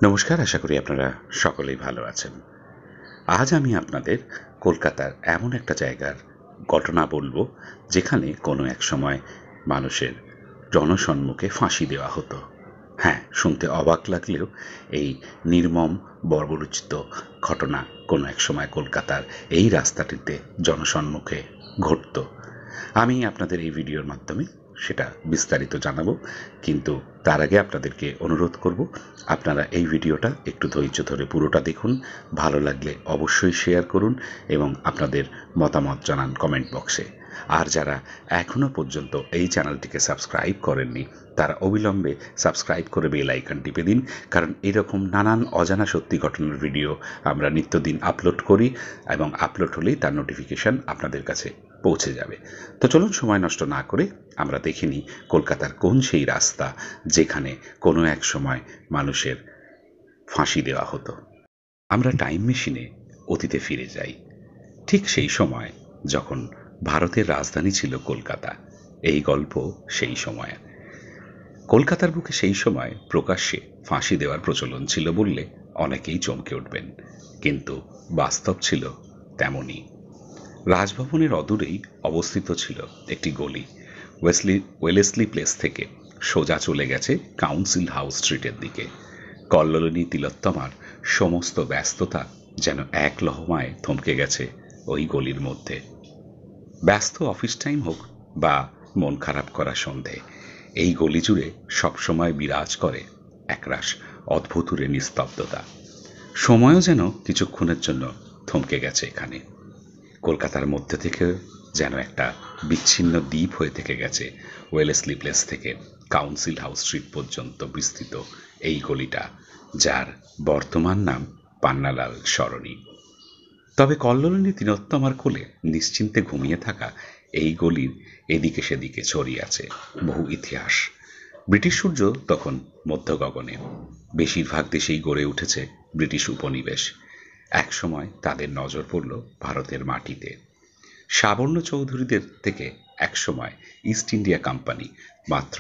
নমস্কার, আশা করি আপনারা সকলেই ভালো আছেন। আজ আমি আপনাদের কলকাতার এমন একটা জায়গার ঘটনা বলবো, যেখানে কোনো এক সময় মানুষের জনসম্মুখে ফাঁসি দেওয়া হতো। হ্যাঁ, শুনতে অবাক লাগলেও এই নির্মম বর্বরোচিত ঘটনা কোনো এক সময় কলকাতার এই রাস্তাটিতে জনসম্মুখে ঘটত। আমি আপনাদের এই ভিডিওর মাধ্যমে সেটা বিস্তারিত জানাবো, কিন্তু তার আগে আপনাদেরকে অনুরোধ করব, আপনারা এই ভিডিওটা একটু ধৈর্য ধরে পুরোটা দেখুন। ভালো লাগলে অবশ্যই শেয়ার করুন এবং আপনাদের মতামত জানান কমেন্ট বক্সে। আর যারা এখনও পর্যন্ত এই চ্যানেলটিকে সাবস্ক্রাইব করেননি, তারা অবিলম্বে সাবস্ক্রাইব করে বেল আইকন টিপে দিন, কারণ এরকম নানান অজানা সত্যি ঘটনার ভিডিও আমরা নিত্যদিন আপলোড করি এবং আপলোড হলেই তার নোটিফিকেশান আপনাদের কাছে পৌঁছে যাবে। তো চলুন সময় নষ্ট না করে আমরা দেখে নিই কলকাতার কোন সেই রাস্তা যেখানে কোনো এক সময় মানুষের ফাঁসি দেওয়া হতো। আমরা টাইম মেশিনে অতীতে ফিরে যাই, ঠিক সেই সময় যখন ভারতের রাজধানী ছিল কলকাতা। এই গল্প সেই সময়। কলকাতার বুকে সেই সময় প্রকাশ্যে ফাঁসি দেওয়ার প্রচলন ছিল বললে অনেকেই চমকে উঠবেন, কিন্তু বাস্তব ছিল তেমনই। রাজভবনের অদূরেই অবস্থিত ছিল একটি গলি। ওয়েলেসলি প্লেস থেকে সোজা চলে গেছে কাউন্সিল হাউস স্ট্রিটের দিকে। কল্লোলিনী তিলোত্তমার সমস্ত ব্যস্ততা যেন এক লহমায় থমকে গেছে ওই গলির মধ্যে। ব্যস্ত অফিস টাইম হোক বা মন খারাপ করা সন্ধে, এই গলি জুড়ে সবসময় বিরাজ করে একরাশ অদ্ভুতুরে নিস্তব্ধতা। সময়ও যেন কিছুক্ষণের জন্য থমকে গেছে এখানে। কলকাতার মধ্যে থেকে যেন একটা বিচ্ছিন্ন দ্বীপ হয়ে থেকে গেছে ওয়েলেসলি প্লেস থেকে কাউন্সিল হাউস স্ট্রিট পর্যন্ত বিস্তৃত এই গলিটা, যার বর্তমান নাম পান্নালাল সরণি। তবে কল্লোলিনী তিলোত্তমার কোলে নিশ্চিন্তে ঘুমিয়ে থাকা এই গলির এদিকে সেদিকে ছড়িয়ে আছে বহু ইতিহাস। ব্রিটিশ সূর্য তখন মধ্য গগনে। বেশিরভাগ দেশেই গড়ে উঠেছে ব্রিটিশ উপনিবেশ। একসময় তাদের নজর পড়ল ভারতের মাটিতে। সাবর্ণ চৌধুরীদের থেকে একসময় ইস্ট ইন্ডিয়া কোম্পানি মাত্র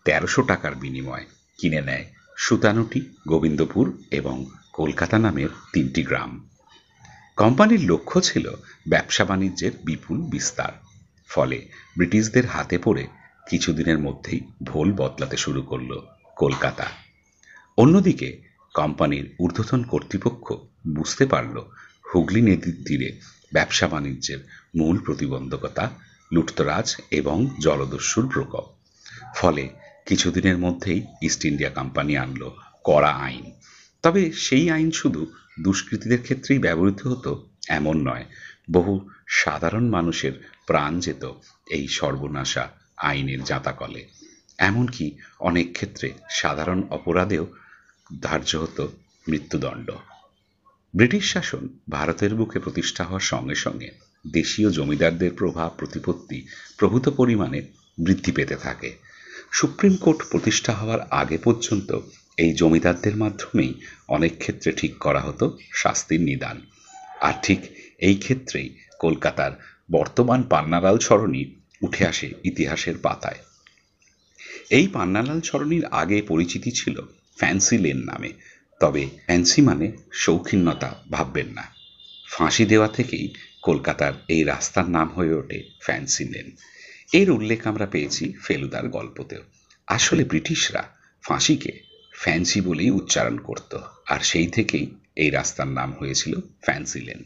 ১৩০০ টাকার বিনিময়ে কিনে নেয় সুতানুটি, গোবিন্দপুর এবং কলকাতা নামের ৩টি গ্রাম। কোম্পানির লক্ষ্য ছিল ব্যবসা বাণিজ্যের বিপুল বিস্তার। ফলে ব্রিটিশদের হাতে পড়ে কিছুদিনের মধ্যেই ভোল বদলাতে শুরু করল কলকাতা। অন্যদিকে কোম্পানির ঊর্ধ্বতন কর্তৃপক্ষ বুঝতে পারল হুগলি নদীর তীরে ব্যবসা বাণিজ্যের মূল প্রতিবন্ধকতা লুটতরাজ এবং জলদস্যুর প্রকোপ। ফলে কিছুদিনের মধ্যেই ইস্ট ইন্ডিয়া কোম্পানি আনল কড়া আইন। তবে সেই আইন শুধু দুষ্কৃতীদের ক্ষেত্রেই ব্যবহৃত হতো এমন নয়, বহু সাধারণ মানুষের প্রাণ যেত এই সর্বনাশা আইনের জাঁতাকলে। এমনকি অনেক ক্ষেত্রে সাধারণ অপরাধেও ধার্য হতো মৃত্যুদণ্ড। ব্রিটিশ শাসন ভারতের বুকে প্রতিষ্ঠা হওয়ার সঙ্গে সঙ্গে দেশীয় জমিদারদের প্রভাব প্রতিপত্তি প্রভূত পরিমাণে বৃদ্ধি পেতে থাকে। সুপ্রিম কোর্ট প্রতিষ্ঠা হওয়ার আগে পর্যন্ত এই জমিদারদের মাধ্যমেই অনেক ক্ষেত্রে ঠিক করা হতো শাস্তির নিদান। আর ঠিক এই ক্ষেত্রেই কলকাতার বর্তমান পান্নালাল সরণি উঠে আসে ইতিহাসের পাতায়। এই পান্নালাল সরণির আগে পরিচিতি ছিল ফ্যান্সি লেন নামে। তবে ফ্যান্সি মানে শৌখিন্যতা ভাববেন না। ফাঁসি দেওয়া থেকেই কলকাতার এই রাস্তার নাম হয়ে ওঠে ফ্যান্সি লেন। এর উল্লেখ আমরা পেয়েছি ফেলুদার গল্পতেও। আসলে ব্রিটিশরা ফাঁসিকে ফ্যান্সি বলেই উচ্চারণ করত, আর সেই থেকেই এই রাস্তার নাম হয়েছিল ফ্যান্সি লেন।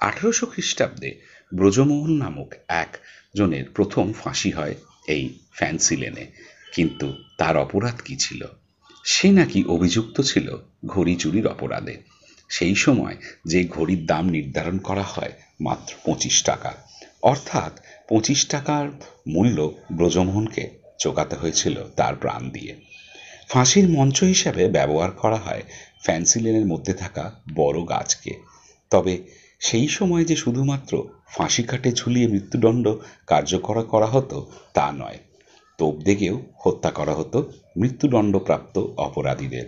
১৮০০ খ্রিস্টাব্দে ব্রজমোহন নামক একজনের প্রথম ফাঁসি হয় এই ফ্যান্সি লেনে। কিন্তু তার অপরাধ কি ছিল? সে নাকি অভিযুক্ত ছিল ঘড়ি চুরির অপরাধে। সেই সময় যে ঘড়ির দাম নির্ধারণ করা হয় মাত্র ২৫ টাকা, অর্থাৎ ২৫ টাকার মূল্য ব্রজমোহনকে চোকাতে হয়েছিল তার প্রাণ দিয়ে। ফাঁসির মঞ্চ হিসাবে ব্যবহার করা হয় ফ্যান্সি লেনের মধ্যে থাকা বড় গাছকে। তবে সেই সময় যে শুধুমাত্র ফাঁসি কাঠে ঝুলিয়ে মৃত্যুদণ্ড কার্যকর করা হতো তা নয়, তোপ দেগেও হত্যা করা হতো মৃত্যুদণ্ডপ্রাপ্ত অপরাধীদের।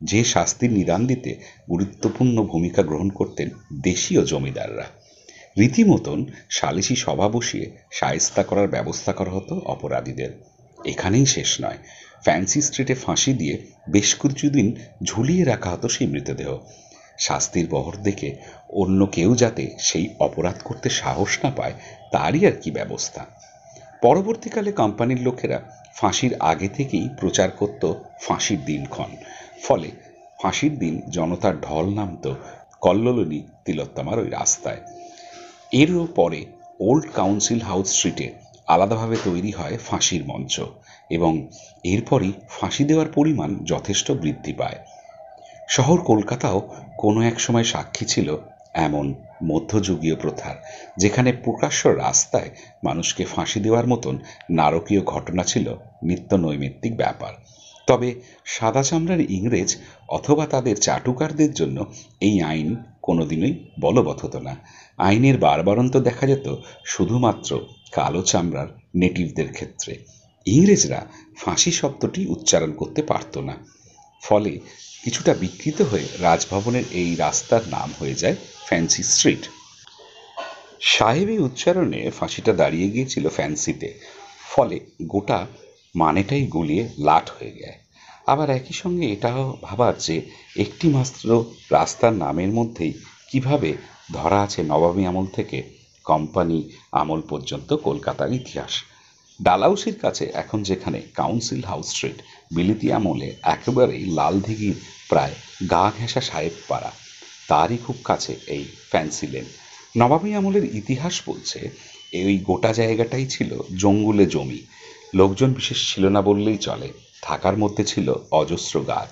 যে শাস্তির নিদান দিতে গুরুত্বপূর্ণ ভূমিকা গ্রহণ করতেন দেশীয় জমিদাররা। রীতিমতন সালিশি সভা বসিয়ে শায়েস্তা করার ব্যবস্থা করা হতো অপরাধীদের। এখানেই শেষ নয়, ফ্যান্সি স্ট্রিটে ফাঁসি দিয়ে বেশ কিছুদিন ঝুলিয়ে রাখা হতো সেই মৃতদেহ। শাস্তির বহর দেখে অন্য কেউ যাতে সেই অপরাধ করতে সাহস না পায় তারই আর কি ব্যবস্থা। পরবর্তীকালে কোম্পানির লোকেরা ফাঁসির আগে থেকেই প্রচার করত ফাঁসির দিনক্ষণ। ফলে ফাঁসির দিন জনতার ঢল নামত কল্লোলিনী তিলোত্তমার ওই রাস্তায়। এরও পরে ওল্ড কাউন্সিল হাউস স্ট্রিটে আলাদাভাবে তৈরি হয় ফাঁসির মঞ্চ এবং এরপরই ফাঁসি দেওয়ার পরিমাণ যথেষ্ট বৃদ্ধি পায়। শহর কলকাতাও কোনো এক সময় সাক্ষী ছিল এমন মধ্যযুগীয় প্রথার, যেখানে প্রকাশ্য রাস্তায় মানুষকে ফাঁসি দেওয়ার মতন নারকীয় ঘটনা ছিল নিত্য নৈমিত্তিক ব্যাপার। তবে সাদা চামড়ার ইংরেজ অথবা তাদের চাটুকারদের জন্য এই আইন কোনোদিনই বলবৎ হতো না। আইনের বারবারন্ত দেখা যেত শুধুমাত্র কালো চামড়ার নেটিভদের ক্ষেত্রে। ইংরেজরা ফাঁসি শব্দটি উচ্চারণ করতে পারত না, ফলে কিছুটা বিকৃত হয়ে রাজভবনের এই রাস্তার নাম হয়ে যায় ফ্যান্সি স্ট্রিট। সাহেবী উচ্চারণে ফাঁসিটা দাঁড়িয়ে গিয়েছিল ফ্যান্সিতে, ফলে গোটা মানেটাই গুলিয়ে লাট হয়ে যায়। আবার একই সঙ্গে এটাও ভাবার যে একটি মাত্র রাস্তার নামের মধ্যেই কিভাবে ধরা আছে নবাবী আমল থেকে কোম্পানি আমল পর্যন্ত কলকাতার ইতিহাস। ডালহাউসির কাছে এখন যেখানে কাউন্সিল হাউস স্ট্রিট, বিলিতি আমলে একেবারেই লালদিঘির প্রায় গা ঘেঁষা সাহেব পাড়া, তারই খুব কাছে এই ফ্যান্সি লেন। নবাবী আমলের ইতিহাস বলছে এই গোটা জায়গাটাই ছিল জঙ্গলে জমি, লোকজন বিশেষ ছিল না বললেই চলে। থাকার মধ্যে ছিল অজস্র গাছ।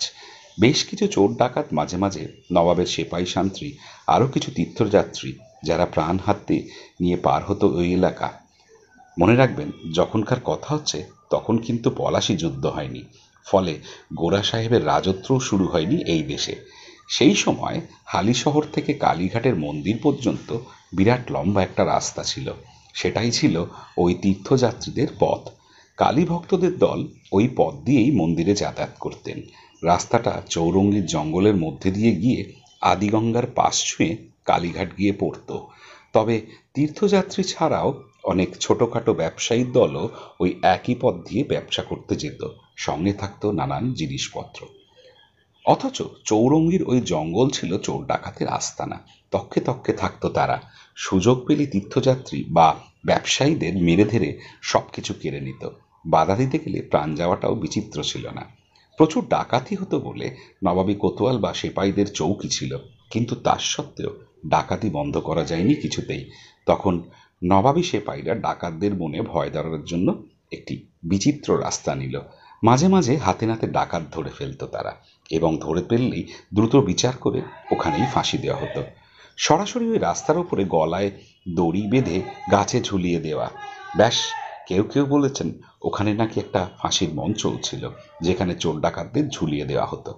বেশ কিছু চোর ডাকাত, মাঝে মাঝে নবাবের সেপাই সান্ত্রী, আরও কিছু তীর্থযাত্রী যারা প্রাণ হাতে নিয়ে পার হতো ওই এলাকা। মনে রাখবেন, যখনকার কথা হচ্ছে তখন কিন্তু পলাশী যুদ্ধ হয়নি, ফলে গোরা সাহেবের রাজত্বও শুরু হয়নি এই দেশে। সেই সময় হালিশহর থেকে কালীঘাটের মন্দির পর্যন্ত বিরাট লম্বা একটা রাস্তা ছিল, সেটাই ছিল ওই তীর্থযাত্রীদের পথ। কালী ভক্তদের দল ওই পথ দিয়েই মন্দিরে যাতায়াত করতেন। রাস্তাটা চৌরঙ্গীর জঙ্গলের মধ্যে দিয়ে গিয়ে আদিগঙ্গার পাশ ছুঁয়ে কালীঘাট গিয়ে পড়ত। তবে তীর্থযাত্রী ছাড়াও অনেক ছোটখাটো ব্যবসায়ীর দলও ওই একই পথ দিয়ে ব্যবসা করতে যেত, সঙ্গে থাকতো নানান জিনিসপত্র। অথচ চৌরঙ্গীর ওই জঙ্গল ছিল চোর ডাকাতের আস্তানা। তককে তককে থাকতো তারা, সুযোগ পেলে তীর্থযাত্রী বা ব্যবসায়ীদের মেরে ধরে সবকিছু কেড়ে নিত। বাধা দিতে গেলে প্রাণ যাওয়াটাও বিচিত্র ছিল না। প্রচুর ডাকাতি হতো বলে নবাবী কোতোয়াল বা সেপাইদের চৌকি ছিল, কিন্তু তার সত্ত্বেও ডাকাতি বন্ধ করা যায়নি কিছুতেই। তখন নবাবী সেপাইরা ডাকাতদের মনে ভয় দেওয়ার জন্য একটি বিচিত্র রাস্তা নিল। মাঝে মাঝে হাতে নাতে ডাকাত ধরে ফেলতো তারা, এবং ধরে ফেললেই দ্রুত বিচার করে ওখানেই ফাঁসি দেওয়া হতো। সরাসরি ওই রাস্তার উপরে গলায় দড়ি বেঁধে গাছে ঝুলিয়ে দেওয়া। ব্যাস, কেউ কেউ বলেছেন ওখানে নাকি একটা ফাঁসির মঞ্চও ছিল, যেখানে চোর ডাকাতদের ঝুলিয়ে দেওয়া হতো।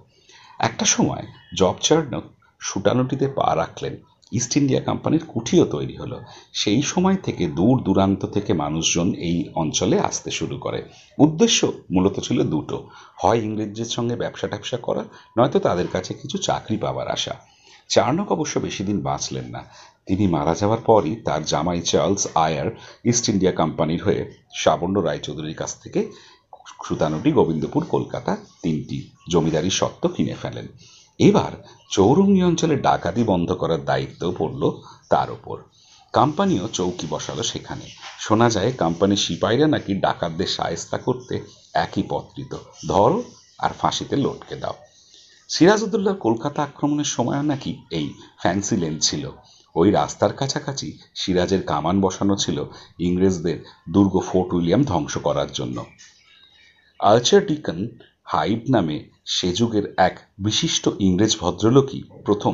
একটা সময় জব চার্নক শুটানুটিতে পা রাখলেন, ইস্ট ইন্ডিয়া কোম্পানির কুঠিও তৈরি হলো। সেই সময় থেকে দূর দূরান্ত থেকে মানুষজন এই অঞ্চলে আসতে শুরু করে। উদ্দেশ্য মূলত ছিল দুটো, হয় ইংরেজদের সঙ্গে ব্যবসা ট্যাবসা করা, নয়তো তাদের কাছে কিছু চাকরি পাওয়ার আশা। চার্নক অবশ্য বেশি দিন বাঁচলেন না। তিনি মারা যাওয়ার পরই তার জামাই চার্লস আয়ার ইস্ট ইন্ডিয়া কোম্পানির হয়ে সাবর্ণ রায়চৌধুরীর কাছ থেকে সুতানুটি, গোবিন্দপুর, কলকাতা তিনটি জমিদারি স্বত্ব কিনে ফেলেন। এবার চৌরঙ্গী অঞ্চলে ডাকাতি বন্ধ করার দায়িত্ব পড়ল তার ওপর। কোম্পানিও চৌকি বসালো সেখানে। শোনা যায় কোম্পানির সিপাহীরা নাকি ডাকাতদের শায়েস্তা করতে একই পথ নিত, ধরো আর ফাঁসিতে লটকে দাও। সিরাজউদ্দৌলার কলকাতা আক্রমণের সময়ও নাকি এই ফ্যান্সি লেন ছিল। ওই রাস্তার কাছাকাছি সিরাজের কামান বসানো ছিল ইংরেজদের দুর্গ ফোর্ট উইলিয়াম ধ্বংস করার জন্য। আর্চারডিকন হাইড নামে সে যুগের এক বিশিষ্ট ইংরেজ ভদ্রলোকই প্রথম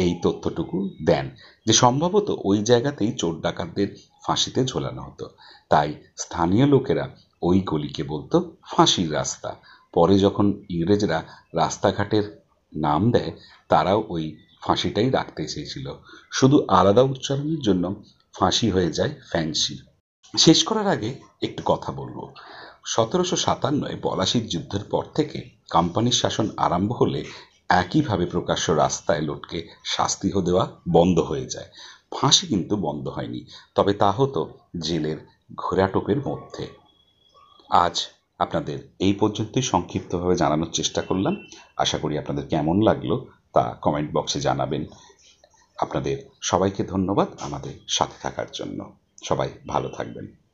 এই তথ্যটুকু দেন যে সম্ভবত ওই জায়গাতেই চোর ডাকাতদের ফাঁসিতে ঝোলানো হতো। তাই স্থানীয় লোকেরা ওই গলিকে বলতো ফাঁসির রাস্তা। পরে যখন ইংরেজরা রাস্তাঘাটের নাম দেয়, তারাও ওই ফাঁসিটাই রাখতে চেয়েছিল, শুধু আলাদা উচ্চারণের জন্য ফাঁসি হয়ে যায় ফ্যান্সি। শেষ করার আগে একটু কথা বলবো। 1757 পলাশীর যুদ্ধের পর থেকে কোম্পানির শাসন আরম্ভ হলে একইভাবে প্রকাশ্য রাস্তায় লটকে শাস্তি দেওয়া বন্ধ হয়ে যায়। ফাঁসি কিন্তু বন্ধ হয়নি, তবে তা হতো জেলের ঘোরাটোপের মধ্যে। আজ আপনাদের এই পর্যন্তই সংক্ষিপ্তভাবে জানানোর চেষ্টা করলাম। আশা করি আপনাদের কেমন লাগলো তা কমেন্ট বক্সে জানাবেন। আপনাদের সবাইকে ধন্যবাদ আমাদের সাথে থাকার জন্য। সবাই ভালো থাকবেন।